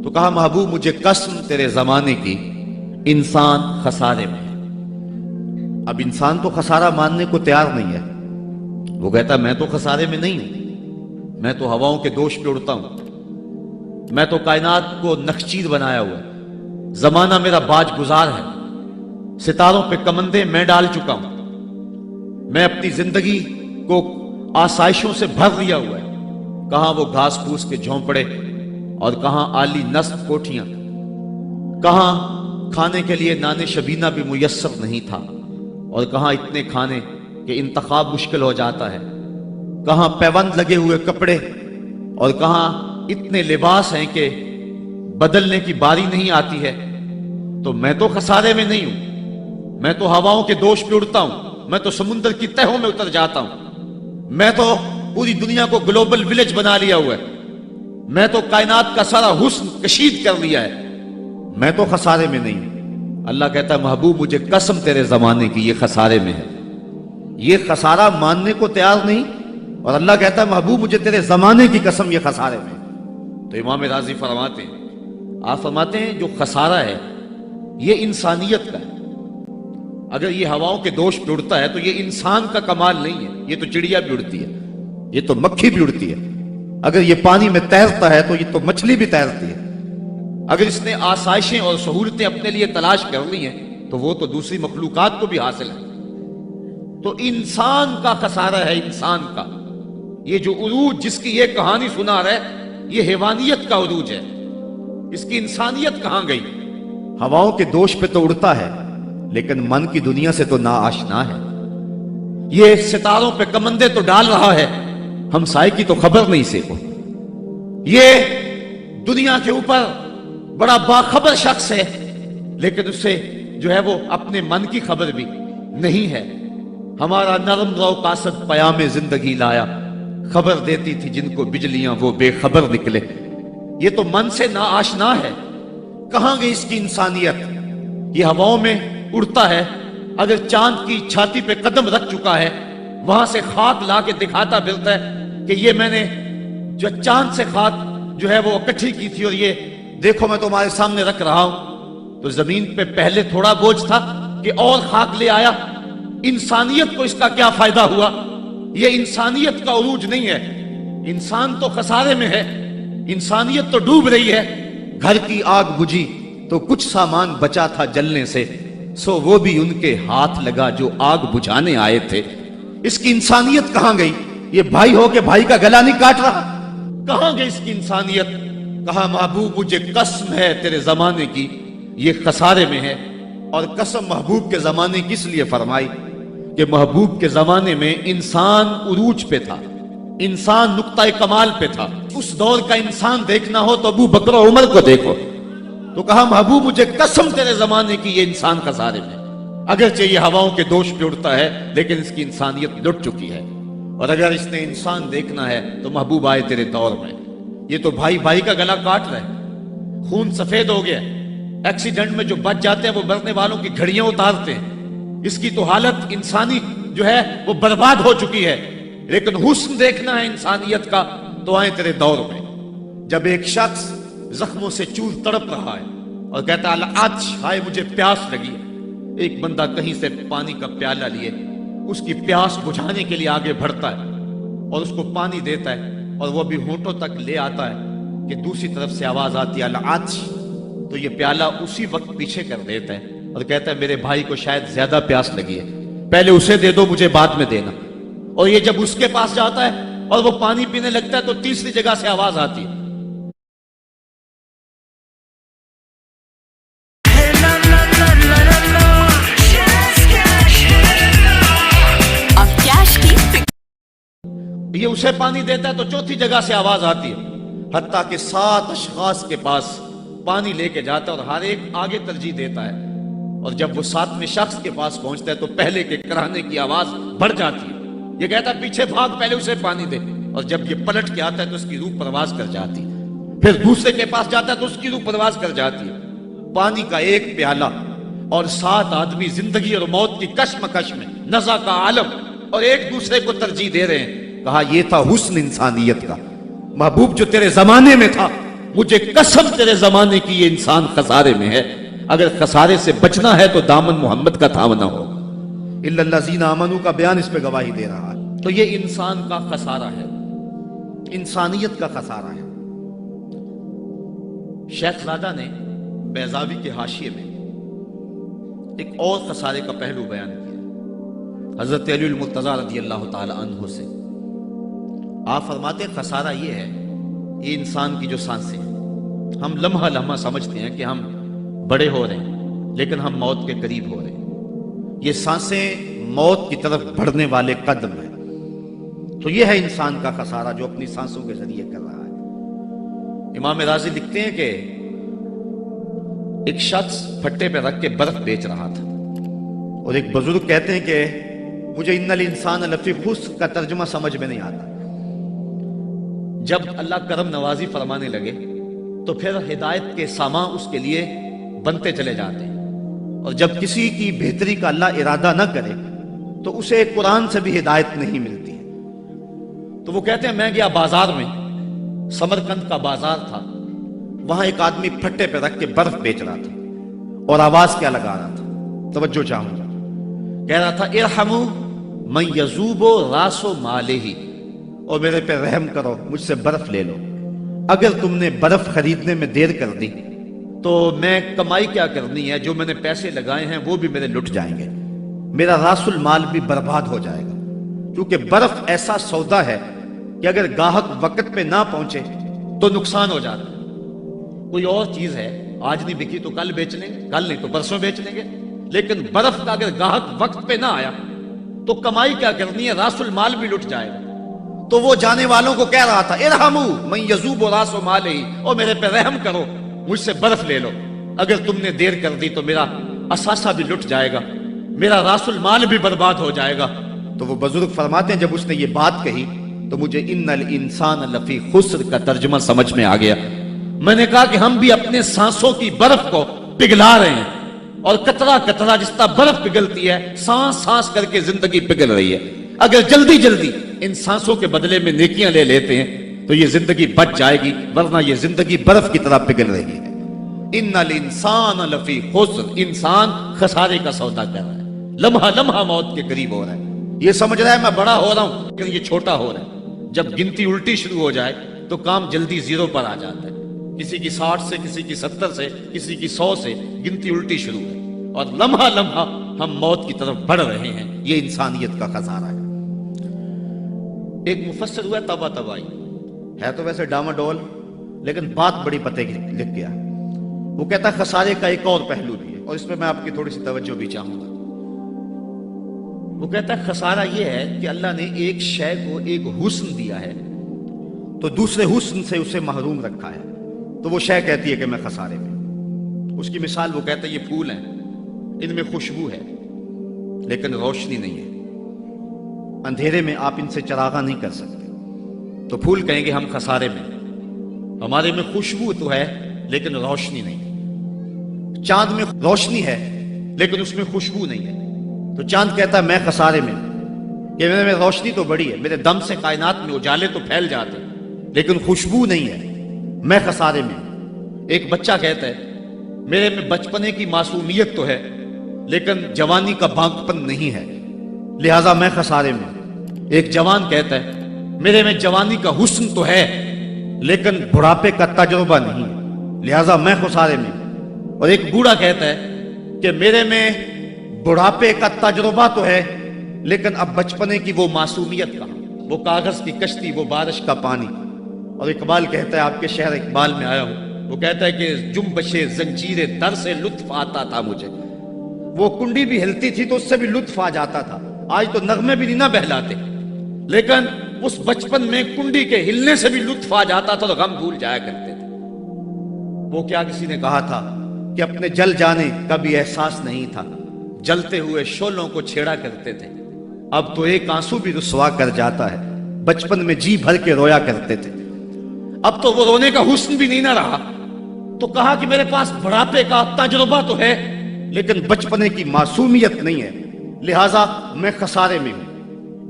تو کہا محبوب مجھے قسم تیرے زمانے کی، انسان خسارے میں ہے۔ اب انسان تو خسارہ ماننے کو تیار نہیں ہے۔ وہ کہتا میں تو خسارے میں نہیں ہوں، میں تو ہواؤں کے دوش پہ اڑتا ہوں، میں تو کائنات کو نخچیر بنایا ہوا ہے، زمانہ میرا باج گزار ہے، ستاروں پہ کمندے میں ڈال چکا ہوں، میں اپنی زندگی کو آسائشوں سے بھر لیا ہوا ہے۔ کہاں وہ گھاس پھوس کے جھونپڑے اور کہاں عالی نصب کوٹھیاں، کہاں کھانے کے لیے نان شبینہ بھی میسر نہیں تھا، اور کہاں اتنے کھانے کہ انتخاب مشکل ہو جاتا ہے، کہاں پیوند لگے ہوئے کپڑے اور کہاں اتنے لباس ہیں کہ بدلنے کی باری نہیں آتی ہے۔ تو میں تو خسارے میں نہیں ہوں، میں تو ہواؤں کے دوش پہ اڑتا ہوں، میں تو سمندر کی تہوں میں اتر جاتا ہوں، میں تو پوری دنیا کو گلوبل ولیج بنا لیا ہوا ہے، میں تو کائنات کا سارا حسن کشید کر لیا ہے، میں تو خسارے میں نہیں ہوں۔ اللہ کہتا ہے محبوب مجھے قسم تیرے زمانے کی، یہ خسارے میں ہے، یہ خسارہ ماننے کو تیار نہیں، اور اللہ کہتا ہے محبوب مجھے تیرے زمانے کی قسم یہ خسارے میں ہے۔ تو امام راضی فرماتے ہیں، آپ فرماتے ہیں جو خسارہ ہے یہ انسانیت کا ہے۔ اگر یہ ہواؤں کے دوش پہ اڑتا ہے تو یہ انسان کا کمال نہیں ہے، یہ تو چڑیا بھی اڑتی ہے، یہ تو مکھی بھی اڑتی ہے، اگر یہ پانی میں تیرتا ہے تو یہ تو مچھلی بھی تیرتی ہے، اگر اس نے آسائشیں اور سہولتیں اپنے لیے تلاش کر لی ہیں تو وہ تو دوسری مخلوقات کو بھی حاصل ہے۔ تو انسان کا خسارہ ہے، انسان کا یہ جو عروج جس کی یہ کہانی سنا رہے یہ حیوانیت کا عروج ہے، اس کی انسانیت کہاں گئی؟ ہواؤں کے دوش پہ تو اڑتا ہے لیکن من کی دنیا سے تو ناآشنا ہے، یہ ستاروں پہ کمندے تو ڈال رہا ہے، ہمسائے کی تو خبر نہیں سے کو، یہ دنیا کے اوپر بڑا باخبر شخص ہے لیکن اس سے جو ہے وہ اپنے من کی خبر بھی نہیں ہے۔ ہمارا نرم رو قاصد پیام زندگی لایا، خبر دیتی تھی جن کو بجلیاں وہ بے خبر نکلے۔ یہ تو من سے ناآشنا ہے، کہاں گئی اس کی انسانیت؟ یہ ہواؤں میں اڑتا ہے، اگر چاند کی چھاتی پہ قدم رکھ چکا ہے وہاں سے خاک لا کے دکھاتا پھرتا ہے کہ یہ میں نے جو چاند سے خاک جو ہے وہ اکٹھی کی تھی اور یہ دیکھو میں تمہارے سامنے رکھ رہا ہوں۔ تو زمین پہ پہلے تھوڑا بوجھ تھا کہ اور خاک لے آیا، انسانیت کو اس کا کیا فائدہ ہوا؟ یہ انسانیت کا عروج نہیں ہے، انسان تو خسارے میں ہے، انسانیت تو ڈوب رہی ہے۔ گھر کی آگ بجھی تو کچھ سامان بچا تھا جلنے سے، سو وہ بھی ان کے ہاتھ لگا جو آگ بجھانے آئے تھے۔ اس کی انسانیت کہاں گئی؟ یہ بھائی ہو کے بھائی کا گلا نہیں کاٹ رہا، کہاں گئی اس کی انسانیت؟ کہا محبوب مجھے قسم ہے تیرے زمانے کی، یہ خسارے میں ہے۔ اور قسم محبوب کے زمانے کی اس لیے فرمائی کہ محبوب کے زمانے میں انسان عروج پہ تھا، انسان نقطہ کمال پہ تھا۔ اس دور کا انسان دیکھنا ہو تو ابو بکر و عمر کو دیکھو۔ تو کہا محبوب مجھے قسم تیرے زمانے کی، یہ انسان خسارے میں، اگرچہ یہ ہواؤں کے دوش پہ اڑتا ہے لیکن اس کی انسانیت لٹ چکی ہے۔ اور اگر اس نے انسان دیکھنا ہے تو محبوب آئے تیرے دور میں، یہ تو بھائی بھائی کا گلا کاٹ رہے، خون سفید ہو گیا، ایکسیڈنٹ میں جو بچ جاتے ہیں وہ مرنے والوں کی گھڑیاں اتارتے ہیں، اس کی تو حالت انسانی جو ہے وہ برباد ہو چکی ہے۔ لیکن حسن دیکھنا ہے انسانیت کا تو آئے تیرے دور میں۔ جب ایک شخص زخموں سے چور تڑپ رہا ہے اور کہتا ہے العطش، ہائے مجھے پیاس لگی ہے، ایک بندہ کہیں سے پانی کا پیالہ لیے اس کی پیاس بجھانے کے لیے آگے بڑھتا ہے اور اس کو پانی دیتا ہے، اور وہ بھی ہونٹوں تک لے آتا ہے کہ دوسری طرف سے آواز آتی ہے العطش، تو یہ پیالہ اسی وقت پیچھے کر دیتا ہے اور کہتا ہے میرے بھائی کو شاید زیادہ پیاس لگی ہے، پہلے اسے دے دو مجھے بعد میں دینا۔ اور یہ جب اس کے پاس جاتا ہے اور وہ پانی پینے لگتا ہے تو تیسری جگہ سے آواز آتی ہے یہ اسے پانی دیتا ہے تو چوتھی جگہ سے آواز آتی ہے، حتیٰ کہ 7 اشخاص کے پاس پانی لے کے جاتا ہے اور ہر ایک آگے ترجیح دیتا ہے، اور جب وہ 7ویں شخص کے پاس پہنچتا ہے تو پہلے کے کرانے کی آواز بڑھ جاتی ہے، یہ کہتا ہے پیچھے بھاگ پہلے اسے پانی دے، اور جب یہ پلٹ کے آتا ہے تو اس کی روح پرواز کر جاتی ہے، پھر دوسرے کے پاس جاتا ہے تو اس کی روح پرواز کر جاتی ہے۔ پانی کا ایک پیالہ اور 7 آدمی زندگی اور موت کی کشمکش میں، نزع کا عالم، اور ایک دوسرے کو ترجیح دے رہے ہیں۔ کہا یہ تھا حسن انسانیت کا، محبوب جو تیرے زمانے میں تھا مجھے قسم تیرے زمانے کی یہ انسان خسارے میں ہے، اگر خسارے سے بچنا ہے تو دامن محمد کا تھامنا ہوگا۔ الا الذین آمنوا کا بیان اس پہ گواہی دے رہا ہے۔ تو یہ انسان کا خسارہ ہے، انسانیت کا خسارہ ہے۔ شیخ زادہ نے بیضاوی کے حاشیے میں ایک اور خسارے کا پہلو بیان کیا حضرت علی المرتضیٰ رضی اللہ تعالی عنہ سے۔ آپ فرماتے ہیں خسارہ یہ ہے، یہ انسان کی جو سانسیں ہیں، ہم لمحہ لمحہ سمجھتے ہیں کہ ہم بڑے ہو رہے ہیں لیکن ہم موت کے قریب ہو رہے ہیں۔ یہ سانسیں موت کی طرف بڑھنے والے قدم ہیں۔ تو یہ ہے انسان کا خسارہ جو اپنی سانسوں کے ذریعے کر رہا ہے۔ امام راضی لکھتے ہیں کہ ایک شخص پھٹے پہ رکھ کے برف بیچ رہا تھا، اور ایک بزرگ کہتے ہیں کہ مجھے ان الانسان لفی خسر کا ترجمہ سمجھ میں نہیں آتا۔ جب اللہ کرم نوازی فرمانے لگے تو پھر ہدایت کے سامان اس کے لیے بنتے چلے جاتے ہیں، اور جب کسی کی بہتری کا اللہ ارادہ نہ کرے تو اسے قرآن سے بھی ہدایت نہیں ملتی ہے۔ تو وہ کہتے ہیں میں گیا بازار میں، سمرقند کا بازار تھا، وہاں ایک آدمی پھٹے پہ رکھ کے برف بیچ رہا تھا، اور آواز کیا لگا رہا تھا، توجہ چاہوں گا، کہہ رہا تھا ارحموا من یذوب راس مالہ، اور میرے پہ رحم کرو، مجھ سے برف لے لو، اگر تم نے برف خریدنے میں دیر کر دی تو میں کمائی کیا کرنی ہے، جو میں نے پیسے لگائے ہیں وہ بھی میرے لٹ جائیں گے، میرا راس المال بھی برباد ہو جائے گا، کیونکہ برف ایسا سودا ہے کہ اگر گاہک وقت پہ نہ پہنچے تو نقصان ہو جاتا ہے۔ کوئی اور چیز ہے آج نہیں بکی تو کل بیچ لیں گے، کل نہیں تو پرسوں بیچ لیں گے، لیکن برف کا اگر گاہک وقت پہ نہ آیا تو کمائی کیا کرنی ہے، راس المال بھی لٹ جائے گا۔ تو وہ جانے والوں کو کہہ رہا تھا ارحموا من یذوب راس مالہ، اور میرے پہ رحم کرو، مجھ سے برف لے لو، اگر تم نے دیر کر دی تو میرا اثاثہ بھی لٹ جائے گا، میرا راس المال بھی برباد ہو جائے گا۔ تو وہ بزرگ فرماتے ہیں جب اس نے یہ بات کہی تو مجھے ان الانسان لفی خسر کا ترجمہ سمجھ میں آ گیا۔ میں نے کہا کہ ہم بھی اپنے سانسوں کی برف کو پگھلا رہے ہیں، اور قطرہ قطرہ جس طرح برف پگھلتی ہے، سانس سانس کر کے زندگی پگھل رہی ہے۔ اگر جلدی جلدی ان سانسوں کے بدلے میں نیکیاں لے لیتے ہیں تو یہ زندگی بچ جائے گی، ورنہ یہ زندگی برف کی طرح پگھل رہی ہے۔ ان الانسان لفی خسر، انسان خسارے کا سودا کر رہا ہے، لمحہ لمحہ موت کے قریب ہو رہا ہے۔ یہ سمجھ رہا ہے میں بڑا ہو رہا ہوں لیکن یہ چھوٹا ہو رہا ہے۔ جب گنتی الٹی شروع ہو جائے تو کام جلدی زیرو پر آ جاتا ہے، کسی کی 60 سے، کسی کی 70 سے، کسی کی 100 سے گنتی الٹی شروع ہے، اور لمحہ لمحہ ہم موت کی طرف بڑھ رہے ہیں۔ یہ انسانیت کا خسارہ ہے۔ ایک مفسر ہوا تبا تبائی ہے، تو ویسے ڈاماڈول لیکن بات بڑی پتے کی لکھ گیا۔ وہ کہتا ہے خسارے کا ایک اور پہلو بھی ہے، اور اس میں آپ کی تھوڑی سی توجہ بھی چاہوں گا۔ وہ کہتا ہے خسارہ یہ ہے کہ اللہ نے ایک شے کو ایک حسن دیا ہے تو دوسرے حسن سے اسے محروم رکھا ہے، تو وہ شے کہتی ہے کہ میں خسارے میں۔ اس کی مثال وہ کہتا ہے یہ پھول ہیں، ان میں خوشبو ہے لیکن روشنی نہیں ہے، اندھیرے میں آپ ان سے چراغاں نہیں کر سکتے، تو پھول کہیں گے ہم خسارے میں، ہمارے میں خوشبو تو ہے لیکن روشنی نہیں۔ چاند میں روشنی ہے لیکن اس میں خوشبو نہیں ہے، تو چاند کہتا ہے میں خسارے میں، کہ میرے میں روشنی تو بڑی ہے، میرے دم سے کائنات میں اجالے تو پھیل جاتے لیکن خوشبو نہیں ہے، میں خسارے میں۔ ایک بچہ کہتا ہے میرے میں بچپنے کی معصومیت تو ہے لیکن جوانی کا بانکپن نہیں ہے، لہٰذا میں خسارے میں۔ ایک جوان کہتا ہے میرے میں جوانی کا حسن تو ہے لیکن بڑھاپے کا تجربہ نہیں ہے، لہٰذا میں خسارے میں۔ اور ایک بوڑھا کہتا ہے کہ میرے میں بڑھاپے کا تجربہ تو ہے لیکن اب بچپنے کی وہ معصومیت کا، وہ کاغذ کی کشتی، وہ بارش کا پانی۔ اور اقبال کہتا ہے، آپ کے شہر اقبال میں آیا ہوں، وہ کہتا ہے کہ جنبش زنجیر در سے لطف آتا تھا مجھے، وہ کنڈی بھی ہلتی تھی تو اس سے بھی لطف آ جاتا تھا، آج تو نغمے بھی نہیں نہ بہلاتے، لیکن اس بچپن میں کنڈی کے ہلنے سے بھی لطف آ جاتا تھا تو غم بھول جایا کرتے تھے۔ وہ کیا کسی نے کہا تھا کہ اپنے جل جانے کا بھی احساس نہیں تھا، جلتے ہوئے شعلوں کو چھیڑا کرتے تھے، اب تو ایک آنسو بھی رسوا کر جاتا ہے، بچپن میں جی بھر کے رویا کرتے تھے، اب تو وہ رونے کا حسن بھی نہیں نہ رہا، تو کہا کہ میرے پاس بڑھاپے کا تجربہ تو ہے لیکن بچپنے کی معصومیت نہیں ہے، لہٰذا میں خسارے میں ہوں۔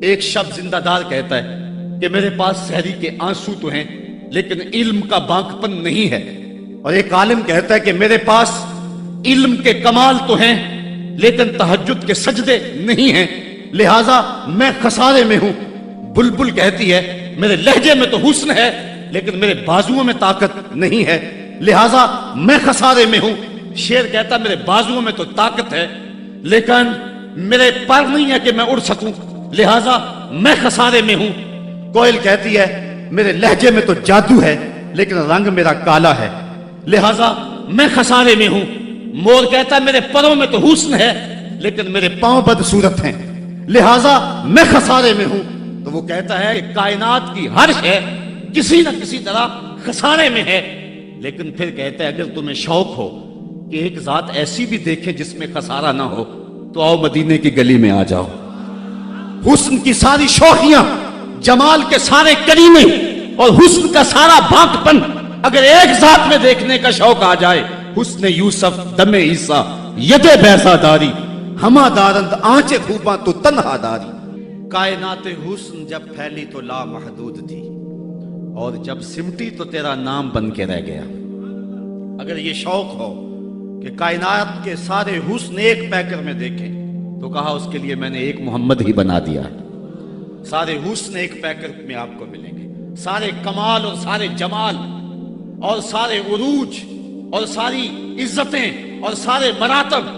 ایک شب زندہ دار کہتا ہے کہ میرے پاس سحری کے آنسو تو ہیں لیکن علم کا بانکپن نہیں ہے. اور ایک عالم کہتا ہے کہ میرے پاس علم کے کمال تو ہیں لیکن تہجد کے سجدے نہیں ہیں، لہذا میں خسارے میں ہوں. بلبل کہتی ہے میرے لہجے میں تو حسن ہے لیکن میرے بازوؤں میں طاقت نہیں ہے، لہذا میں خسارے میں ہوں. شیر کہتا میرے بازوؤں میں تو طاقت ہے لیکن میرے پر نہیں ہے کہ میں اڑ سکوں، لہذا میں خسارے میں ہوں. کوئل کہتی ہے میرے لہجے میں تو جادو ہے لیکن رنگ میرا کالا ہے، لہذا میں خسارے میں ہوں. مور کہتا ہے میرے پروں میں تو حسن ہے لیکن میرے پاؤں بدصورت ہیں، لہذا میں خسارے میں ہوں. تو وہ کہتا ہے کہ کائنات کی ہر شے کسی نہ کسی طرح خسارے میں ہے، لیکن پھر کہتا ہے اگر تمہیں شوق ہو کہ ایک ذات ایسی بھی دیکھے جس میں خسارہ نہ ہو تو آؤ مدینے کی گلی میں آ جاؤ. حسن کی ساری شوخیاں، جمال کے سارے کریمے اور حسن کا سارا بانکپن اگر ایک ذات میں دیکھنے کا شوق آ جائے، حسن یوسف دم عیسیٰ ید بیضا داری، ہما دارند آنچے خوباں تو تنہا داری. کائنات حسن جب پھیلی تو لا محدود تھی اور جب سمٹی تو تیرا نام بن کے رہ گیا. اگر یہ شوق ہو کہ کائنات کے سارے حسن ایک پیکر میں دیکھیں تو کہا اس کے لیے میں نے ایک محمد ہی بنا دیا ہے. سارے حسن ایک پیکر میں آپ کو ملیں گے، سارے کمال اور سارے جمال اور سارے عروج اور ساری عزتیں اور سارے مراتب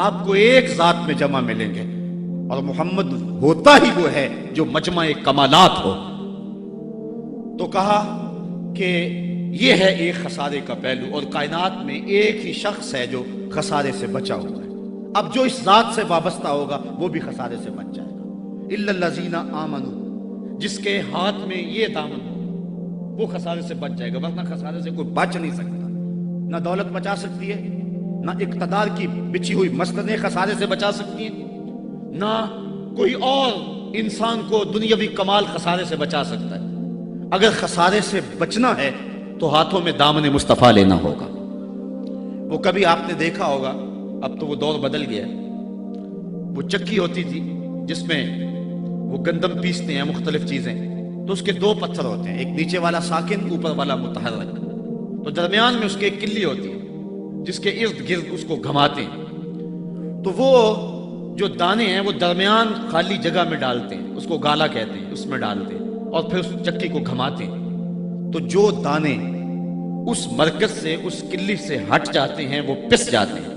آپ کو ایک ذات میں جمع ملیں گے. اور محمد ہوتا ہی وہ ہے جو مجمع کمالات ہو. تو کہا کہ یہ ہے ایک خسارے کا پہلو، اور کائنات میں ایک ہی شخص ہے جو خسارے سے بچا ہوا ہے. اب جو اس ذات سے وابستہ ہوگا وہ بھی خسارے سے بچ جائے گا. الا الذین آمنوا، جس کے ہاتھ میں یہ دامن ہو وہ خسارے سے بچ جائے گا، ورنہ خسارے سے کوئی بچ نہیں سکتا. نہ دولت بچا سکتی ہے، نہ اقتدار کی بچھی ہوئی مسندیں خسارے سے بچا سکتی ہیں، نہ کوئی اور انسان کو دنیاوی کمال خسارے سے بچا سکتا ہے. اگر خسارے سے بچنا ہے تو ہاتھوں میں دامن مصطفیٰ لینا ہوگا. وہ کبھی آپ نے دیکھا ہوگا، اب تو وہ دور بدل گیا، وہ چکی ہوتی تھی جس میں وہ گندم پیستے ہیں مختلف چیزیں، تو اس کے دو پتھر ہوتے ہیں، ایک نیچے والا ساکن، اوپر والا متحرک. تو درمیان میں اس کے ایک کلی ہوتی ہے جس کے ارد گرد اس کو گھماتے ہیں. تو وہ جو دانے ہیں وہ درمیان خالی جگہ میں ڈالتے ہیں، اس کو گالا کہتے ہیں، اس میں ڈالتے ہیں اور پھر اس چکی کو گھماتے ہیں. تو جو دانے اس مرکز سے، اس کلی سے ہٹ جاتے ہیں وہ پس جاتے ہیں،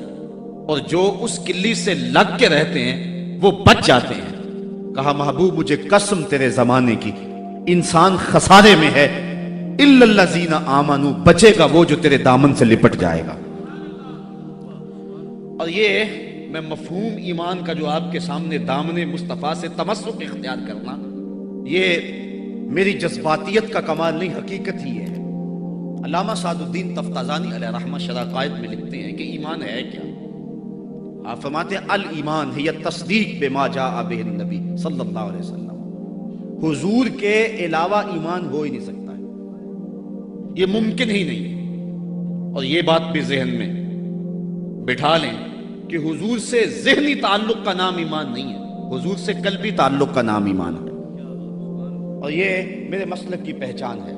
اور جو اس کلی سے لگ کے رہتے ہیں وہ بچ جاتے ہیں. کہا محبوب مجھے قسم تیرے زمانے کی، انسان خسارے میں ہے، الا الذین آمنوا، بچے گا وہ جو تیرے دامن سے لپٹ جائے گا. اور یہ میں مفہوم ایمان کا جو آپ کے سامنے دامن مصطفیٰ سے تمسک اختیار کرنا، یہ میری جذباتیت کا کمال نہیں، حقیقت ہی ہے. علامہ سعد الدین تفتازانی علیہ رحمہ شرح قائد میں لکھتے ہیں کہ ایمان ہے کیا؟ آپ فرماتے ہیں الایمان ہی التصدیق بما جاء بہ النبی صلی اللہ علیہ وسلم. حضور کے علاوہ ایمان ہو ہی نہیں سکتا ہے، یہ ممکن ہی نہیں ہے. اور یہ بات بھی ذہن میں بٹھا لیں کہ حضور سے ذہنی تعلق کا نام ایمان نہیں ہے، حضور سے قلبی تعلق کا نام ایمان ہے. اور یہ میرے مسلک کی پہچان ہے،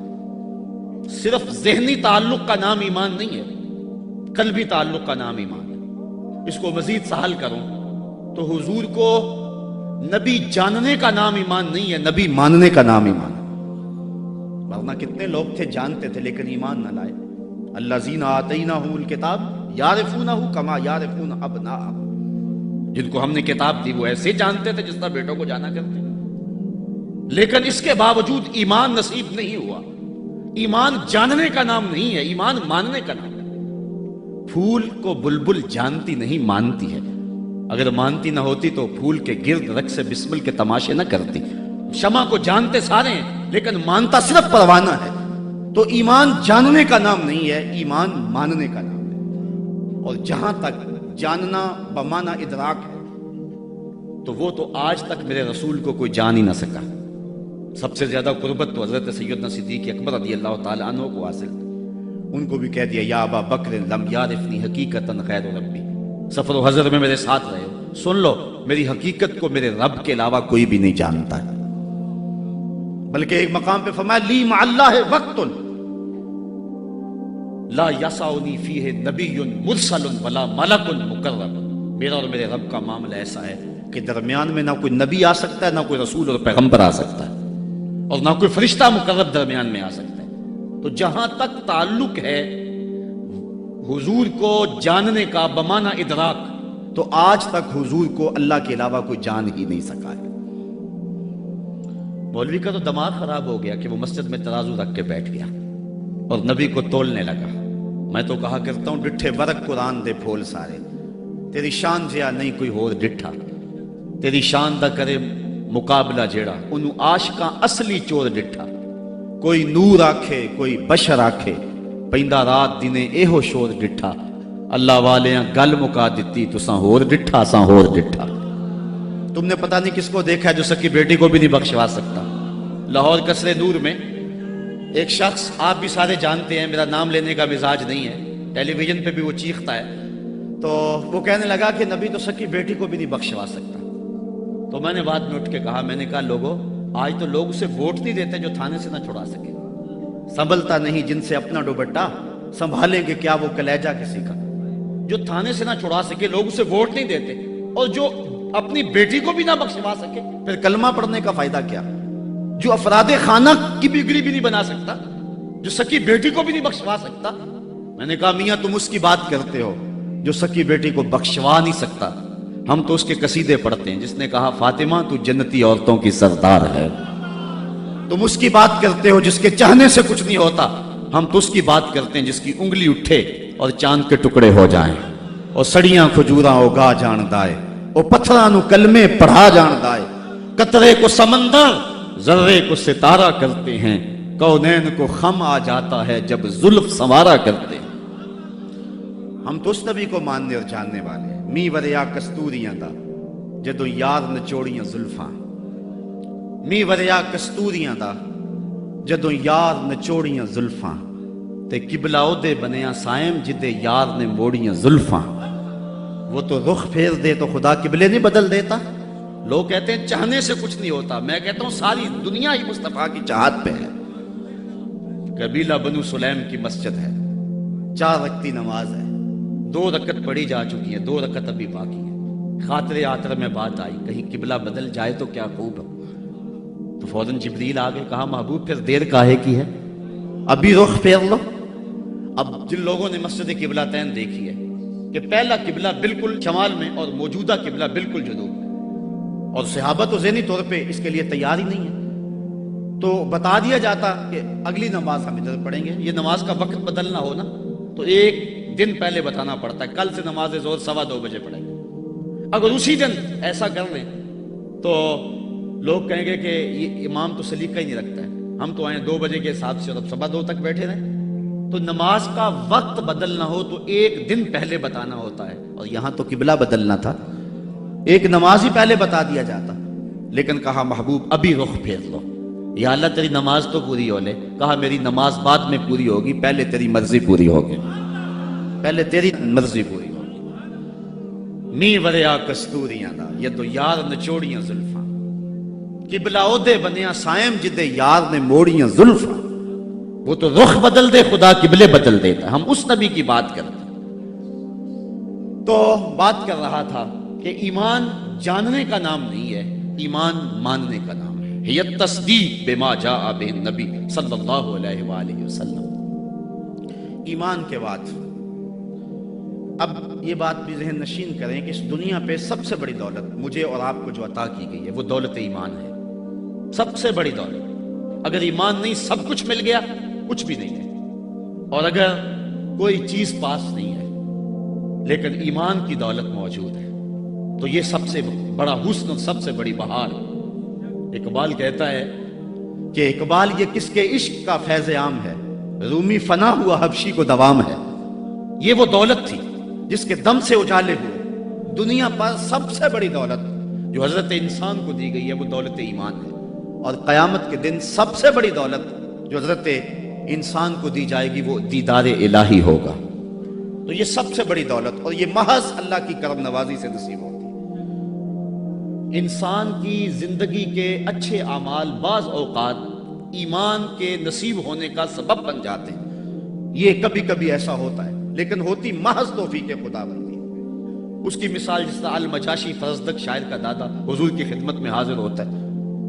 صرف ذہنی تعلق کا نام ایمان نہیں ہے، قلبی تعلق کا نام ایمان ہے. اس کو مزید سہل کروں تو حضور کو نبی جاننے کا نام ایمان نہیں ہے، نبی ماننے کا نام ایمان ہے. ورنہ کتنے لوگ تھے جانتے تھے لیکن ایمان نہ لائے. الذین آتیناہم الکتاب یعرفونہ کما یعرفون ابناءہم، جن کو ہم نے کتاب دی وہ ایسے جانتے تھے جس طرح بیٹوں کو جانا کرتے، لیکن اس کے باوجود ایمان نصیب نہیں ہوا. ایمان جاننے کا نام نہیں ہے، ایمان ماننے کا نام ہے. پھول کو بلبل جانتی نہیں مانتی ہے، اگر مانتی نہ ہوتی تو پھول کے گرد رقص بسمل کے تماشے نہ کرتی. شمع کو جانتے سارے ہیں لیکن مانتا صرف پروانہ ہے. تو ایمان جاننے کا نام نہیں ہے، ایمان ماننے کا نام ہے. اور جہاں تک جاننا بمعنی ادراک ہے تو وہ تو آج تک میرے رسول کو کوئی جان ہی نہ سکا. سب سے زیادہ قربت تو حضرت سیدنا صدیق اکبر رضی اللہ تعالی عنہ کو حاصل تھی. ان کو بھی کہہ دیا یا ابا بکر لم یعرفنی حقیقتاً غیر ربی، سفر و حضر میں میرے ساتھ رہے ہو، سن لو میری حقیقت کو میرے رب کے علاوہ کوئی بھی نہیں جانتا ہے. بلکہ ایک مقام پہ فرمایا لی مع اللہ وقت، لا یسعنی فیہ نبی مرسل ولا ملک مکرم، میرا اور میرے رب کا معاملہ ایسا ہے کہ درمیان میں نہ کوئی نبی آ سکتا ہے، نہ کوئی رسول اور پیغمبر آ سکتا ہے، اور نہ کوئی فرشتہ مقرب درمیان میں آ سکتا ہے۔ تو جہاں تک تعلق ہے حضور کو جاننے کا بمعنی ادراک، تو آج تک حضور کو اللہ کے علاوہ کوئی جان ہی نہیں سکا ہے۔ مولوی کا تو دماغ خراب ہو گیا کہ وہ مسجد میں ترازو رکھ کے بیٹھ گیا اور نبی کو تولنے لگا۔ میں تو کہا کرتا ہوں ڈٹھے ورق قرآن دے پھول سارے، تیری شان جیا نہیں کوئی ہور ڈٹھا، تیری شان دا کرے مقابلہ جیڑا انہوں عاشقاں اصلی چور ڈٹھا۔ کوئی نور آکھے کوئی بشر آکھے، پیندہ رات دینے ایہو شور ڈٹھا، اللہ والیاں گل مکا دیتی تساں ہور ڈٹھا ساں ہور ڈٹھا۔ تم نے پتہ نہیں کس کو دیکھا ہے جو سکی بیٹی کو بھی نہیں بخشوا سکتا۔ لاہور قصر نور میں ایک شخص، آپ بھی سارے جانتے ہیں، میرا نام لینے کا مزاج نہیں ہے، ٹیلی ویژن پہ بھی وہ چیختا ہے، تو وہ کہنے لگا کہ نبی تو سکی بیٹی کو بھی نہیں بخشوا سکتا۔ تو میں نے بعد میں اٹھ کے کہا، میں نے کہا لوگوں آج تو لوگ اسے ووٹ نہیں دیتے جو تھانے سے نہ چھڑا سکے، سنبھلتا نہیں جن سے اپنا دوپٹہ، سنبھالیں گے کیا وہ کلیجہ کسی کا۔ جو تھانے سے نہ چھڑا سکے لوگ اسے ووٹ نہیں دیتے، اور جو اپنی بیٹی کو بھی نہ بخشوا سکے پھر کلمہ پڑھنے کا فائدہ کیا؟ جو افراد خانہ کی بگڑی بھی نہیں بنا سکتا، جو سکی بیٹی کو بھی نہیں بخشوا سکتا۔ میں نے کہا میاں تم اس کی بات کرتے ہو جو سکی بیٹی کو بخشوا نہیں سکتا، ہم تو اس کے قصیدے پڑھتے ہیں جس نے کہا فاطمہ تو جنتی عورتوں کی سردار ہے۔ تم اس کی بات کرتے ہو جس کے چاہنے سے کچھ نہیں ہوتا، ہم تو اس کی بات کرتے ہیں جس کی انگلی اٹھے اور چاند کے ٹکڑے ہو جائیں، اور سڑیاں کھجوراں اگا جان دائے، اور پتھراں نو کلمے پڑھا جان دائے، قطرے کو سمندر ذرے کو ستارہ کرتے ہیں، کونین کو خم آ جاتا ہے جب زلف سنوارا کرتے ہیں۔ ہم تو اس نبی کو ماننے اور جاننے والے ہیں۔ می وریا کستوریاں دا جدو یار نچوڑیاں زلفاں، می وریا کستوریاں دا جدو یار نچوڑیاں زلفاں، تے قبلہ او دے بنیا سائم جدے یار نے موڑیاں زلفاں۔ وہ تو رخ پھیر دے تو خدا قبلے نہیں بدل دیتا۔ لوگ کہتے ہیں چاہنے سے کچھ نہیں ہوتا، میں کہتا ہوں ساری دنیا ہی مصطفیٰ کی چاہت پہ ہے۔ قبیلہ بنو سلیم کی مسجد ہے، 4 رکعتی نماز ہے، 2 رکعت پڑھی جا چکی ہیں، 2 رکعت ابھی باقی ہیں۔ خاطر آطر میں بات آئی کہیں قبلہ بدل جائے تو کیا خوب ہو، تو فوراً جبریل آگے کہا محبوب پھر دیر کاہے کی ہے، ابھی رخ پھیر لو۔ اب جن لوگوں نے مسجد قبلہ تین دیکھی ہے کہ پہلا قبلہ بالکل شمال میں اور موجودہ قبلہ بالکل جنوب میں، اور صحابہ تو ذہنی طور پہ اس کے لیے تیار ہی نہیں ہے، تو بتا دیا جاتا کہ اگلی نماز ہم ادھر پڑھیں گے۔ یہ نماز کا وقت بدلنا ہو نا تو 1 دن پہلے بتانا پڑتا ہے، کل سے نماز ظہر 2:15 بجے پڑھیں گے۔ اگر اسی دن ایسا کر لیں تو لوگ کہیں گے کہ یہ امام تو سلیقہ ہی نہیں رکھتا ہے، ہم تو آئیں 2 بجے کے حساب سے اور اب 2:15 تک بیٹھے رہیں۔ تو نماز کا وقت بدلنا ہو تو 1 دن پہلے بتانا ہوتا ہے، اور یہاں تو قبلہ بدلنا تھا، ایک نماز ہی پہلے بتا دیا جاتا، لیکن کہا محبوب ابھی رخ پھیر لو۔ یا اللہ تیری نماز تو پوری ہو لے، کہا میری نماز بعد میں پوری ہوگی، پہلے تیری مرضی پوری ہوگی، پہلے تیری مرضی پوری ہوگی۔ می وریا کستوریاں دا یدو یار نچوڑیاں زلفاں، قبلہ او دے بنیا سائم جدے یار نے موڑیاں زلفاں۔ وہ تو رخ بدل دے خدا قبلے بدل دیتا، ہم اس نبی کی بات کرتے ہیں۔ تو بات کر رہا تھا کہ ایمان جاننے کا نام نہیں ہے، ایمان ماننے کا نام ہے۔ ہی التصدیق بما جاء بہ النبی صلی اللہ علیہ وآلہ وسلم۔ ایمان کے بعد اب یہ بات بھی ذہن نشین کریں کہ اس دنیا پہ سب سے بڑی دولت مجھے اور آپ کو جو عطا کی گئی ہے وہ دولت ایمان ہے، سب سے بڑی دولت۔ اگر ایمان نہیں سب کچھ مل گیا، کچھ بھی نہیں ہے، اور اگر کوئی چیز پاس نہیں ہے لیکن ایمان کی دولت موجود ہے تو یہ سب سے بڑا حسن، سب سے بڑی بہار۔ اقبال کہتا ہے کہ اقبال یہ کس کے عشق کا فیض عام ہے، رومی فنا ہوا حبشی کو دوام ہے۔ یہ وہ دولت تھی جس کے دم سے اجالے ہوئے دنیا پر سب سے بڑی دولت جو حضرت انسان کو دی گئی ہے وہ دولت ایمان ہے، اور قیامت کے دن سب سے بڑی دولت جو حضرت انسان کو دی جائے گی وہ دیدار الہی ہوگا۔ تو یہ سب سے بڑی دولت، اور یہ محض اللہ کی کرم نوازی سے نصیب ہوتی ہے۔ انسان کی زندگی کے اچھے اعمال بعض اوقات ایمان کے نصیب ہونے کا سبب بن جاتے ہیں، یہ کبھی کبھی ایسا ہوتا ہے، لیکن ہوتی محض توفیق خداوندی۔ اس کی مثال جس طرح المجاشی فرزدق شاعر کا دادا حضور کی خدمت میں حاضر ہوتا ہے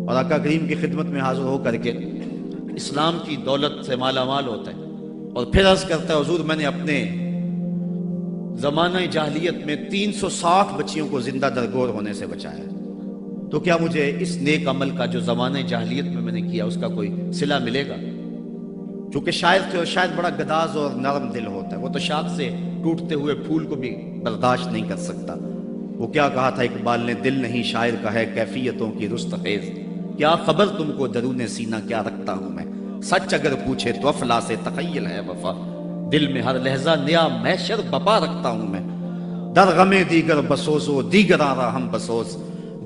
اور آقا کریم کی خدمت میں حاضر ہو کر کے اسلام کی دولت سے مالا مال ہوتا ہے، اور پھر عرض کرتا ہے حضور میں نے اپنے زمانہ جاہلیت میں 360 بچیوں کو زندہ درگور ہونے سے بچایا، تو کیا مجھے اس نیک عمل کا جو زمانہ جاہلیت میں نے کیا اس کا کوئی صلہ ملے گا؟ چونکہ شاعر تھے اور شاید بڑا گداز اور نرم دل ہوتا ہے، وہ تو شاخ سے ٹوٹتے ہوئے پھول کو بھی برداشت نہیں کر سکتا۔ وہ کیا کہا تھا اقبال نے، دل نہیں شاعر کا ہے کیفیتوں کی رست خیز، کیا خبر تم کو درون سینہ کیا رکھتا ہوں میں، سچ اگر پوچھے تو افلا سے تخیل ہے وفا، دل میں ہر لہجہ نیا محشر بپا رکھتا ہوں میں، در غم دیگر بسوزو دیگر آرا ہم بسوز،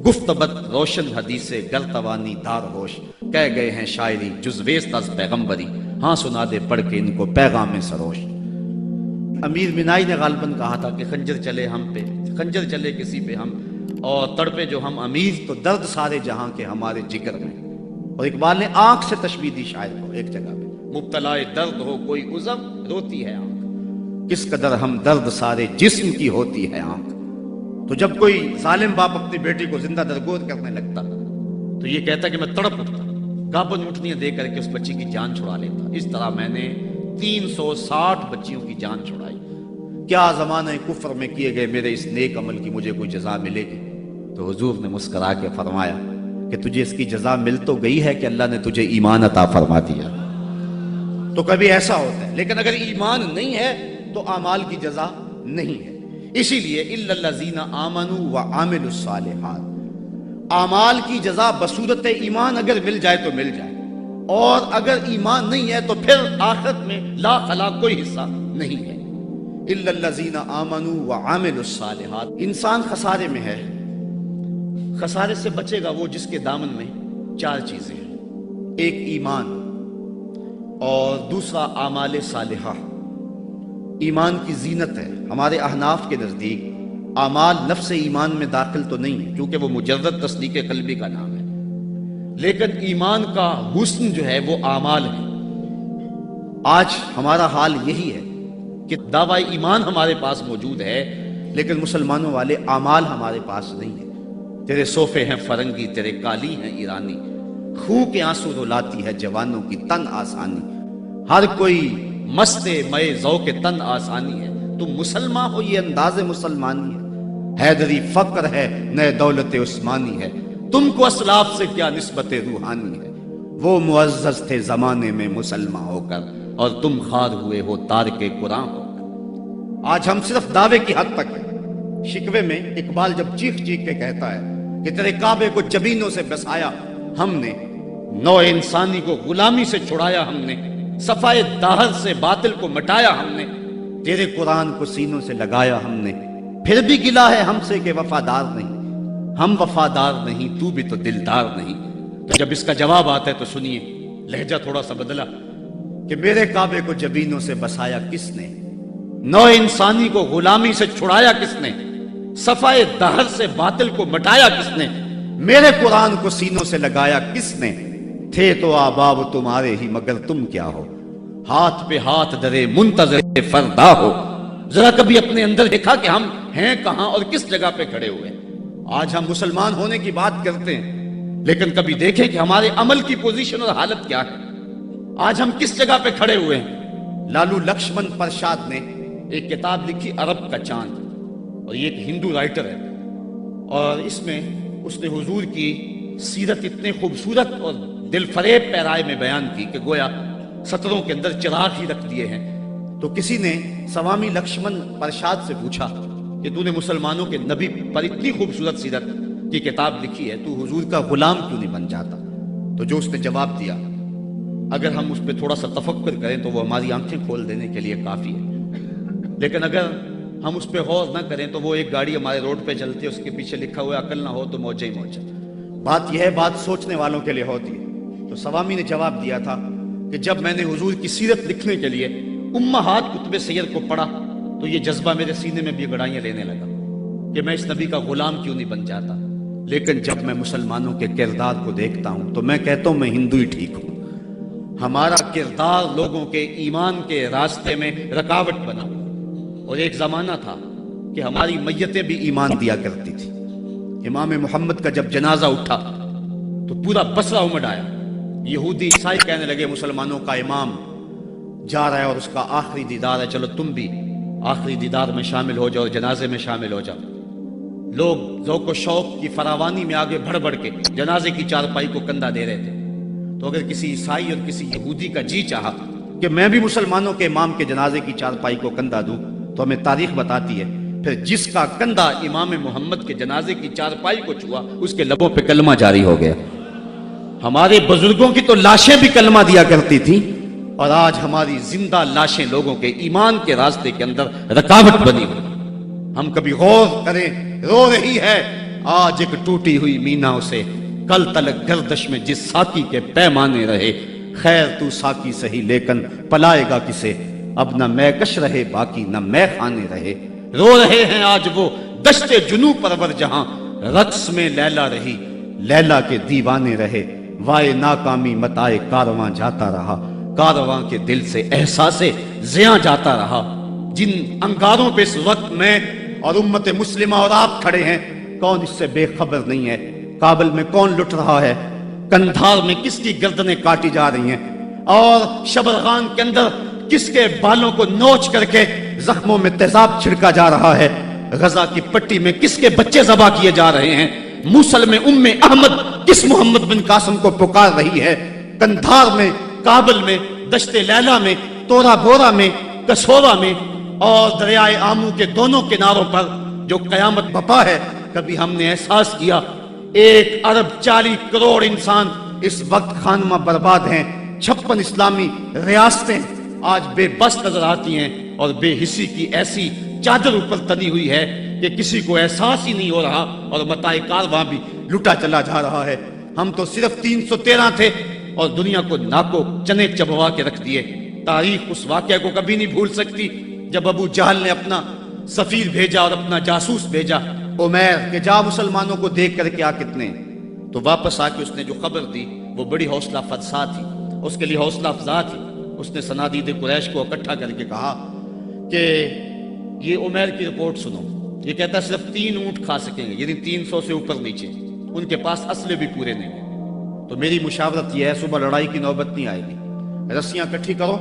گفتبت روشن حدیث گر توانی دار ہوش، کہہ گئے ہیں شاعری جزویست از پیغمبری، ہاں سنا دے پڑھ کے ان کو پیغام سروش۔ امیر منائی نے غالباً کہا تھا کہ خنجر چلے ہم پہ، خنجر چلے کسی پہ ہم، اور تڑپے جو ہم امیر تو درد سارے جہاں کے ہمارے جگر میں۔ اور اقبال نے آنکھ سے تشبیہ دی شاعر کو ایک جگہ پہ، مبتلا درد ہو کوئی عزم روتی ہے آنکھ، کس قدر ہم درد سارے جسم کی ہوتی ہے آنکھ۔ تو جب کوئی ظالم باپ اپنی بیٹی کو زندہ درگور کرنے لگتا تو یہ کہتا کہ میں تڑپ اٹھتا، گابن اٹھنیاں دے کر کے اس بچی کی جان چھڑا لیتا۔ اس طرح میں نے 360 بچیوں کی جان چھڑائی، کیا زمانہ کفر میں کیے گئے میرے اس نیک عمل کی مجھے کوئی جزا ملے گی؟ تو حضور نے مسکرا کے فرمایا کہ تجھے اس کی جزا مل تو گئی ہے کہ اللہ نے تجھے ایمان عطا فرما دیا۔ تو کبھی ایسا ہوتا ہے، لیکن اگر ایمان نہیں ہے تو اعمال کی جزا نہیں ہے۔ اسی لیے الا الذین آمنوا وعملوا الصالحات، اعمال کی جزا بصورت ایمان اگر مل جائے تو مل جائے، اور اگر ایمان نہیں ہے تو پھر آخرت میں لا خلا کوئی حصہ نہیں ہے۔ الا الذین آمنوا وعملوا الصالحات، انسان خسارے میں ہے۔ خسارے سے بچے گا وہ جس کے دامن میں 4 چیزیں ہیں، ایک ایمان، اور دوسرا اعمال صالحہ۔ ایمان کی زینت ہے، ہمارے احناف کے نزدیک اعمال نفس ایمان میں داخل تو نہیں ہے کیونکہ وہ مجرد تصدیق قلبی کا نام ہے، لیکن ایمان کا حسن جو ہے وہ اعمال ہے۔ آج ہمارا حال یہی ہے کہ دعوی ایمان ہمارے پاس موجود ہے لیکن مسلمانوں والے اعمال ہمارے پاس نہیں ہے۔ تیرے صوفے ہیں فرنگی، تیرے کالی ہیں ایرانی، خوں کے آنسو رلاتی ہے جوانوں کی تن آسانی، ہر کوئی مستے مئے ذوق تن آسانی ہے، تم مسلمان ہو یہ انداز مسلمانی ہے، حیدری فقر ہے نئے دولت عثمانی ہے، تم کو اسلاف سے کیا نسبت روحانی ہے، وہ معزز تھے زمانے میں مسلمان ہو کر اور تم خار ہوئے ہو تارک قرآن ہو کر۔ آج ہم صرف دعوے کی حد تک ہیں۔ شکوے میں اقبال جب چیخ چیخ کے کہتا ہے کہ تیرے کعبے کو جبینوں سے بسایا ہم نے، نو انسانی کو غلامی سے چھڑایا ہم نے، صفائے داہر سے باطل کو مٹایا ہم نے، تیرے قرآن کو سینوں سے لگایا ہم نے، پھر بھی گلا ہے ہم سے کہ وفادار نہیں، ہم وفادار نہیں تو بھی تو دلدار نہیں۔ تو جب اس کا جواب آتا ہے تو سنیے، لہجہ تھوڑا سا بدلا کہ میرے کعبے کو جبینوں سے بسایا کس نے، نو انسانی کو غلامی سے چھڑایا کس نے، صفائے دہر سے باطل کو مٹایا کس نے، میرے قرآن کو سینوں سے لگایا کس نے، تھے تو آباب تمہارے ہی مگر تم کیا ہو، ہاتھ پہ ہاتھ درے منتظر فردا ہو۔ ذرا کبھی اپنے اندر دیکھا کہ ہم ہیں کہاں اور کس جگہ پہ کھڑے ہوئے ہیں۔ آج ہم مسلمان ہونے کی بات کرتے ہیں لیکن کبھی دیکھیں کہ ہمارے عمل کی پوزیشن اور حالت کیا ہے، آج ہم کس جگہ پہ کھڑے ہوئے ہیں۔ لالو لکشمن پرشاد نے ایک کتاب لکھی عرب کا چاند، اور یہ ایک ہندو رائٹر ہے، اور اس میں اس نے حضور کی سیرت اتنے خوبصورت اور دل فریب پیرائے میں بیان کی کہ گویا سطروں کے اندر چراغ ہی رکھ دیے ہیں۔ تو کسی نے سوامی لکشمن پرشاد سے پوچھا کہ تو نے مسلمانوں کے نبی پر اتنی خوبصورت سیرت کی کتاب لکھی ہے، تو حضور کا غلام کیوں نہیں بن جاتا؟ تو جو اس نے جواب دیا، اگر ہم اس پہ تھوڑا سا تفکر کریں تو وہ ہماری آنکھیں کھول دینے کے لیے کافی ہے، لیکن اگر ہم اس پہ غور نہ کریں تو وہ ایک گاڑی ہمارے روڈ پہ چلتی ہے، اس کے پیچھے لکھا ہوا ہے عقل نہ ہو تو موجہ ہی موجہ۔ بات یہ ہے، بات سوچنے والوں کے لیے ہوتی ہے۔ تو سوامی نے جواب دیا تھا کہ جب میں نے حضور کی سیرت لکھنے کے لیے امہات کتب سیر کو پڑھا تو یہ جذبہ میرے سینے میں بھی گڑائیاں لینے لگا کہ میں اس نبی کا غلام کیوں نہیں بن جاتا، لیکن جب میں مسلمانوں کے کردار کو دیکھتا ہوں تو میں کہتا ہوں میں ہندو ہی ٹھیک ہوں۔ ہمارا کردار لوگوں کے ایمان کے راستے میں رکاوٹ بنا. اور ایک زمانہ تھا کہ ہماری میتیں بھی ایمان دیا کرتی تھی. امام محمد کا جب جنازہ اٹھا تو پورا بصرہ امڑ آیا. یہودی عیسائی کہنے لگے مسلمانوں کا امام جا رہا ہے اور اس کا آخری دیدار ہے، چلو تم بھی آخری دیدار میں شامل ہو جاؤ اور جنازے میں شامل ہو جاؤ. لوگ ذوق و شوق کی فراوانی میں آگے بڑھ بڑھ کے جنازے کی چارپائی کو کندھا دے رہے تھے. تو اگر کسی عیسائی اور کسی یہودی کا جی چاہا کہ میں بھی مسلمانوں کے امام کے جنازے کی چارپائی کو کندھا دوں، تو ہمیں تاریخ بتاتی ہے پھر جس کا کندھا امام محمد کے جنازے کی چارپائی کو چھوا اس کے لبوں پہ کلمہ جاری ہو گیا. ہمارے بزرگوں کی تو لاشیں بھی کلمہ دیا کرتی تھی، اور آج ہماری زندہ لاشیں لوگوں کے ایمان کے راستے کے اندر رکاوٹ بنی ہوئی. ہم کبھی غور کریں، رو رہی ہے آج ایک ٹوٹی ہوئی مینا اسے، کل تلک گردش میں جس ساکی کے پیمانے رہے. خیر تو ساکی سہی لیکن پلائے گا کسے، اب نہ میں کش رہے باقی نہ میں خانے رہے. رو رہے ہیں آج وہ دشت جنو پرور جہاں رقص میں لیلا رہی، لیلا کے دیوانے رہے. وائے ناکامی متائے کارواں جاتا رہا، کارواں کے دل سے احساس زیاں جاتا رہا. جن انگاروں پہ اس وقت میں اور امت مسلمہ اور آپ کھڑے ہیں، کون اس سے بے خبر نہیں ہے؟ کابل میں کون لٹ رہا ہے؟ کندھار میں کس کی گردنیں کاٹی جا رہی ہیں؟ اور شبرغان کے اندر کس کے بالوں کو نوچ کر کے زخموں میں تیزاب چھڑکا جا رہا ہے؟ غزہ کی پٹی میں کس کے بچے ذبح کیے جا رہے ہیں؟ موصل میں احمد کس محمد بن قاسم کو پکار رہی ہے؟ کندھار میں، کابل میں، دشت لیلا میں، تورا بورا میں، کسورا میں اور دریائے آمو کے دونوں کناروں پر جو قیامت بپا ہے، کبھی ہم نے احساس کیا 1.40 کروڑ انسان اس وقت خانمہ برباد ہیں. 56 اسلامی ریاستیں آج بے بس نظر آتی ہیں اور بے حسی کی ایسی چادر اوپر تنی ہوئی ہے کہ کسی کو احساس ہی نہیں ہو رہا، اور متاع کارواں بھی لٹا چلا جا رہا ہے. ہم تو صرف 313 تھے اور دنیا کو ناکو چنے چبوا کے رکھ دیے. تاریخ اس واقعہ کو کبھی نہیں بھول سکتی جب ابو جہل نے اپنا سفیر بھیجا اور اپنا جاسوس بھیجا عمیر کہ جا مسلمانوں کو دیکھ کر کے آ کتنے. تو واپس آ کے اس نے جو خبر دی وہ بڑی حوصلہ افزا تھی، اس کے لیے حوصلہ افزا تھی. اس نے صنادید قریش کو اکٹھا کر کے کہا کہ یہ عمیر کی رپورٹ سنو. یہ کہتا ہے صرف 3 اونٹ کھا سکیں گے، یعنی 300 سے اوپر نیچے. ان کے پاس اسلحے بھی پورے نہیں ہیں. تو میری مشاورت یہ ہے صبح لڑائی کی نوبت نہیں آئے گی، رسیاں اکٹھی کرو،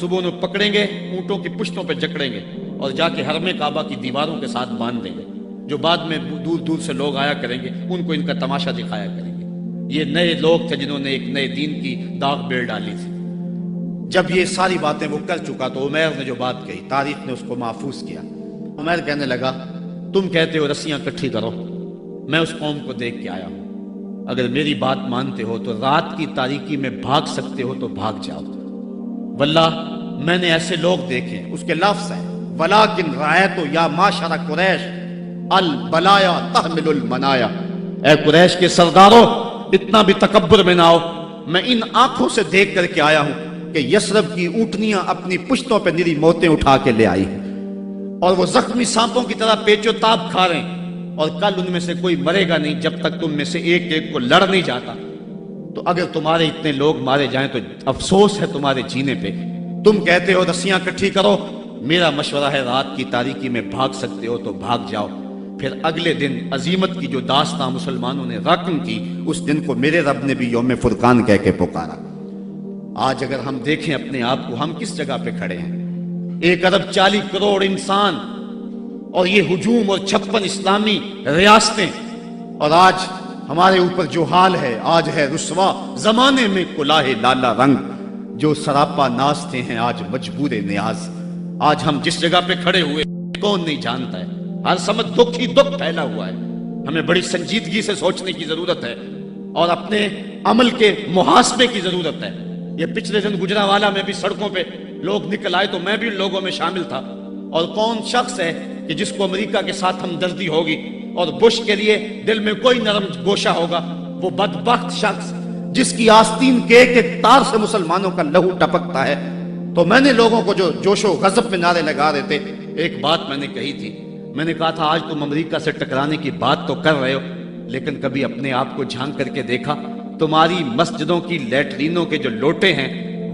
صبح انہیں پکڑیں گے، اونٹوں کی پشتوں پہ جکڑیں گے اور جا کے حرم کعبہ کی دیواروں کے ساتھ باندھ دیں گے. جو بعد میں دور دور سے لوگ آیا کریں گے ان کو ان کا تماشا دکھایا کریں گے. یہ نئے لوگ تھے جنہوں نے ایک نئے دین کی داغ بیل ڈالی تھی. جب یہ ساری باتیں وہ کر چکا تو عمیر نے جو بات کہی تاریخ نے اس کو محفوظ کیا. عمیر کہنے لگا تم کہتے ہو رسیاں اکٹھی کرو، میں اس قوم کو دیکھ کے آیا ہوں. اگر میری بات مانتے ہو تو رات کی تاریکی میں بھاگ سکتے ہو تو بھاگ جاؤ. واللہ میں نے ایسے لوگ دیکھے، اس کے لفظ ہیں وَلَٰكِنْ رَأَيْتُ يَا مَعْشَرَ قُرَيْشَ الْبَلَايَا تَحْمِلُ الْمَنَايَا. اے قریش کے سرداروں، اتنا بھی تکبر میں نہ آؤ. میں ان آنکھوں سے دیکھ کر کے آیا ہوں کہ یثرب کی اونٹنیاں اپنی پشتوں پہ نری موتیں اٹھا کے لے آئی ہیں اور وہ زخمی سانپوں کی طرح پیچ و تاب کھا رہے ہیں، اور کل ان میں سے کوئی مرے گا نہیں جب تک تم میں سے ایک ایک کو لڑ نہیں جاتا. تو اگر تمہارے اتنے لوگ مارے جائیں تو افسوس ہے تمہارے جینے پہ. تم کہتے ہو رسیاں اکٹھی کرو، میرا مشورہ ہے رات کی تاریکی میں بھاگ سکتے ہو تو بھاگ جاؤ. پھر اگلے دن عزیمت کی جو داستان مسلمانوں نے رقم کی، اس دن کو میرے رب نے بھی یوم فرقان کہہ کے پکارا. آج اگر ہم دیکھیں اپنے آپ کو، ہم کس جگہ پہ کھڑے ہیں؟ 1.40 کروڑ انسان اور یہ ہجوم اور 56 اسلامی ریاستیں، اور آج ہمارے اوپر جو حال ہے، آج ہے رسوا زمانے میں کلاه لالا رنگ. جو سراپا نازتے ہیں آج مجبور نیاز. آج ہم جس جگہ پہ کھڑے ہوئے کون نہیں جانتا ہے. ہر سمت دکھ ہی دکھ پھیلا ہوا ہے. ہمیں بڑی سنجیدگی سے سوچنے کی ضرورت ہے اور اپنے عمل کے محاسبے کی ضرورت ہے. یہ پچھلے دن گجرانوالہ میں بھی سڑکوں پہ لوگ نکل آئے تو میں بھی لوگوں میں شامل تھا. اور کون شخص ہے کہ جس کو امریکہ کے ساتھ ہمدردی ہوگی اور بش کے لیے دل میں کوئی نرم گوشہ ہوگا؟ وہ بدبخت شخص جس کی آستین کے ایک ایک تار سے مسلمانوں کا لہو ٹپکتا ہے. تو میں نے لوگوں کو جو جوش و غضب میں نعرے لگا رہے تھے، ایک بات میں نے کہی تھی. میں نے کہا تھا آج تم امریکہ سے ٹکرانے کی بات تو کر رہے ہو، لیکن کبھی اپنے آپ کو جھانک کر کے دیکھا؟ تمہاری مسجدوں کی لیٹرینوں کے جو لوٹے ہیں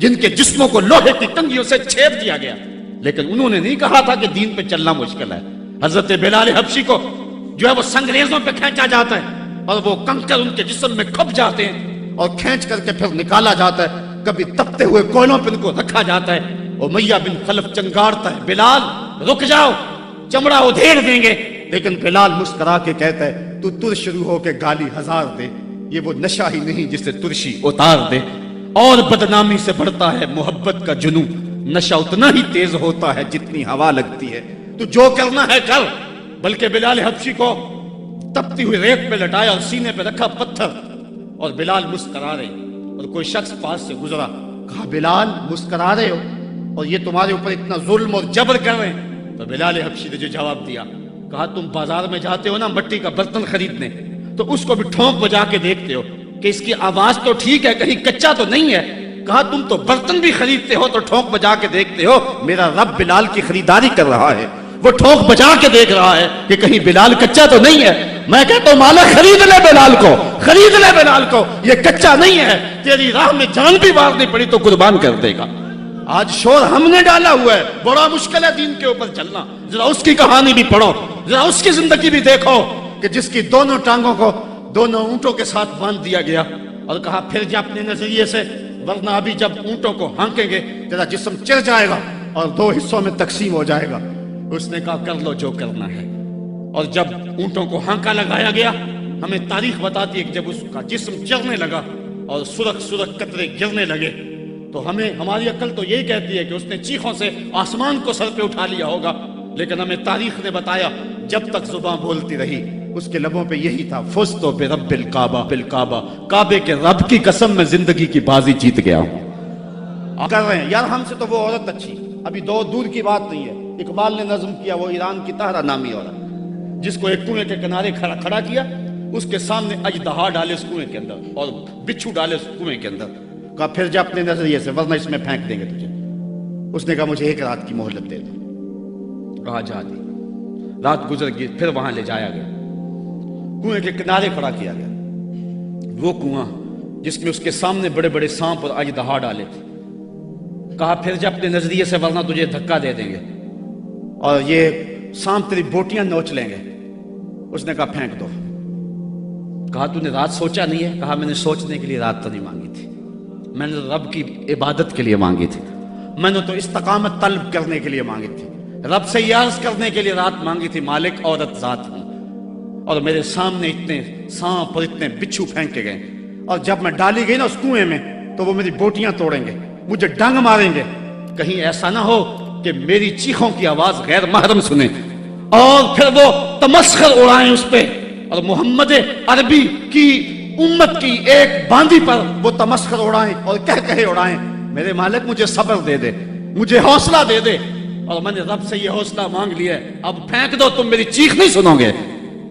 جن کے جسموں کو لوہے کی کنگھیوں سے چھید دیا گیا، لیکن انہوں نے نہیں کہا تھا کہ دین پہ چلنا مشکل ہے۔ حضرت بلال حبشی کو جو ہے وہ سنگریزوں پہ کھینچا جاتا ہے اور وہ کنکر ان کے جسم میں کھپ جاتے ہیں اور کھینچ کر کے پھر نکالا جاتا ہے، کبھی تپتے ہوئے کوئلوں پہ ان کو رکھا جاتا ہے۔ امیہ بن خلف چنگارتا ہے، بلال رک جاؤ، چمڑا ادھیڑ دیں گے، لیکن بلال مسکرا کے کہتا ہے تو ترش روح ہو کے گالی ہزار دے، یہ وہ نشہ ہی نہیں جسے ترشی اتار دے۔ اور بدنامی سے بڑھتا ہے محبت کا جنوں، نشہ اتنا ہی تیز ہوتا ہے جتنی ہوا لگتی ہے، تو جو کرنا ہے کر۔ بلکہ بلال حبشی کو تپتی ہوئی ریت پہ لٹایا اور سینے پہ رکھا پتھر، اور بلال مسکرا رہے، اور کوئی شخص پاس سے گزرا، کہا بلال مسکرا رہے ہو اور یہ تمہارے اوپر اتنا ظلم اور جبر کر رہے ہیں؟ تو بلال حبشی نے جو جواب دیا، کہا تم بازار میں جاتے ہو نا مٹی کا برتن خریدنے، تو اس کو بھی ٹھونک بجا کے دیکھتے ہو کہ اس کی آواز تو ٹھیک ہے، کہیں کچا تو نہیں ہے۔ کہا تم تو برتن بھی خریدتے ہو تو ٹھونک بجا کے دیکھتے ہو، میرا رب بلال کی خریداری کر رہا ہے، وہ ٹھونک بجا کے دیکھ رہا ہے کہ کہیں بلال کچا تو نہیں ہے۔ میں کہتا ہوں مالک خرید لے بلال کو، خرید لے بلال کو، یہ کچا نہیں ہے، تیری راہ میں جان بھی مارنی پڑی تو قربان کر دے گا۔ آج شور ہم نے ڈالا ہوا ہے، بڑا مشکل ہے دین کے اوپر چلنا۔ ذرا اس کی کہانی بھی پڑھو، ذرا اس کی زندگی بھی دیکھو کہ جس کی دونوں ٹانگوں کو دونوں اونٹوں کے ساتھ باندھ دیا گیا اور کہا پھر جا اپنے نظریے سے، ورنہ ابھی جب اونٹوں کو ہانکیں گے تیرا جسم چر جائے گا اور دو حصوں میں تقسیم ہو جائے گا۔ اس نے کہا کر لو جو کرنا ہے۔ اور جب اونٹوں کو ہانکا لگایا گیا، ہمیں تاریخ بتاتی ہے کہ جب اس کا جسم چرنے لگا اور سرخ سرخ قطرے گرنے لگے، تو ہماری عقل تو یہی کہتی ہے کہ اس نے چیخوں سے آسمان کو سر پہ اٹھا لیا ہوگا، لیکن ہمیں تاریخ نے بتایا جب تک زباں بولتی رہی اس کے لبوں پہ یہی تھا، فزت برب الکعبہ، بالکعبہ، کعبے کے رب کی قسم میں زندگی کی بازی جیت گیا ہوں۔ کر رہے ہیں یار ہم سے تو وہ عورت اچھی، ابھی دور کی بات نہیں ہے۔ اقبال نے نظم کیا، وہ ایران کی طاہرہ نامی عورت، جس کو ایک کنویں کے کنارے کھڑا کیا، اس کے سامنے اژدہا ڈالے اس کنویں کے اندر اور بچھو ڈالے اس کنویں کے اندر، کہا پھر جا اپنے نظریے سے ورنہ اس میں پھینک دیں گے تجھے۔ اس نے کہا مجھے ایک رات کی مہلت دے دو، کہا جا دی۔ رات گزر گئی، پھر وہاں لے جایا گیا، کنویں کے کنارے کھڑا کیا گیا، وہ کنواں جس میں اس کے سامنے بڑے بڑے سانپ اور اژدہا ڈالے تھے، کہا پھر جا اپنے نظریے سے ورنہ تجھے دھکا دے دیں گے اور یہ سانپ تیری بوٹیاں نوچ لیں گے۔ اس نے کہا پھینک دو۔ کہا تو نے رات سوچا نہیں ہے؟ کہا میں نے سوچنے کے لیے رات تو نہیں مانگی تھی، میں نے رب کی عبادت کے لیے مانگی تھی، میں نے تو استقامت طلب کرنے کے لیے مانگی تھی، رب سے یہ عرض کرنے کے لیے رات مانگی تھی مالک عورت ذات ہوں، اور میرے سامنے اتنے سانپ اور اتنے بچھو پھینکے گئے، اور جب میں ڈالی گئی نا اس کنویں میں تو وہ میری بوٹیاں توڑیں گے، مجھے ڈنگ ماریں گے، کہیں ایسا نہ ہو کہ میری چیخوں کی آواز غیر محرم سنیں اور پھر وہ تمسخر اڑائیں اس پہ، اور محمد عربی کی امت کی ایک باندی پر وہ تمسخر اڑائیں اور کہے اڑائیں۔ میرے مالک مجھے صبر دے دے، مجھے حوصلہ دے دے، اور میں نے رب سے یہ حوصلہ مانگ لیا ہے، اب پھینک دو، تم میری چیخ نہیں سنو گے۔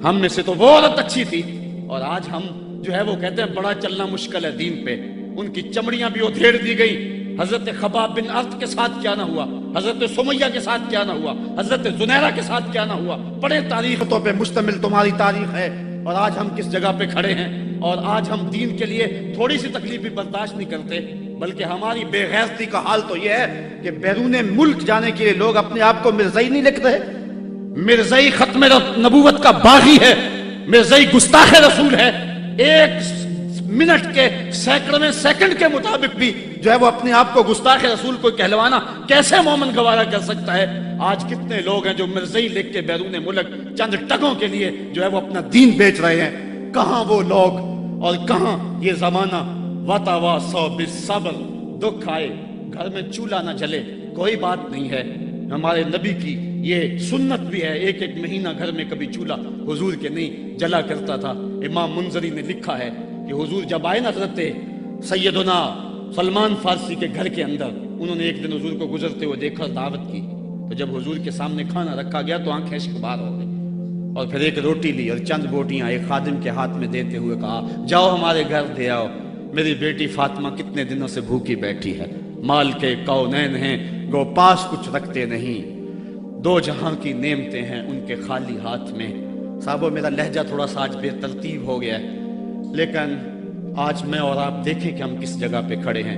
ہم میں سے تو وہ عورت اچھی تھی، اور آج ہم جو ہے وہ کہتے ہیں بڑا چلنا مشکل ہے دین پہ، ان کی چمڑیاں بھی ادھیڑ دی گئی۔ حضرت خباب بن ارت کے ساتھ کیا نہ ہوا، حضرت سمیہ کے ساتھ کیا نہ ہوا، حضرت زنیرہ کے ساتھ کیا نہ ہوا۔ بڑے تاریخوں پہ مشتمل تمہاری تاریخ ہے، اور آج ہم کس جگہ پہ کھڑے ہیں، اور آج ہم دین کے لیے تھوڑی سی تکلیف بھی برداشت نہیں کرتے، بلکہ ہماری بے غیرتی کا حال تو یہ ہے کہ بیرون ملک جانے کے لیے لوگ اپنے آپ کو مرزائی نہیں لکھ رہے۔ مرزائی ختم نبوت کا باغی ہے، مرزائی گستاخ رسول ہے، ایک منٹ کے سینکڑویں سیکنڈ کے مطابق بھی جو ہے وہ اپنے آپ کو گستاخ رسول کو کہلوانا کیسے مومن گوارا کر سکتا ہے؟ آج کتنے لوگ ہیں جو مرزائی لکھ کے بیرون ملک چند ٹگوں کے لیے جو ہے وہ اپنا دین بیچ رہے ہیں۔ کہاں وہ لوگ اور کہاں یہ زمانہ؟ وتواصوا بالصبر، دکھ آئے گھر میں چولہا نہ جلے کوئی بات نہیں ہے، ہمارے نبی کی یہ سنت بھی ہے، ایک ایک مہینہ گھر میں کبھی چولہا حضور کے نہیں جلا کرتا تھا۔ امام منذری نے لکھا ہے کہ حضور جب آئے نا حضرت سیدنا سلمان فارسی کے گھر کے اندر، انہوں نے ایک دن حضور کو گزرتے ہوئے دیکھا، دعوت کی، تو جب حضور کے سامنے کھانا رکھا گیا تو آنکھیں اشک بار ہو گئی، اور پھر ایک روٹی لی اور چند بوٹیاں ایک خادم کے ہاتھ میں دیتے ہوئے کہا جاؤ ہمارے گھر دے آؤ، میری بیٹی فاطمہ کتنے دنوں سے بھوکی بیٹھی ہے، مال کے کونین ہیں گو پاس کچھ رکھتے نہیں، دو جہاں کی نعمتیں ہیں ان کے خالی ہاتھ میں۔ صاحبو میرا لہجہ تھوڑا سا آج بے ترتیب ہو گیا ہے، لیکن آج میں اور آپ دیکھیں کہ ہم کس جگہ پہ کھڑے ہیں۔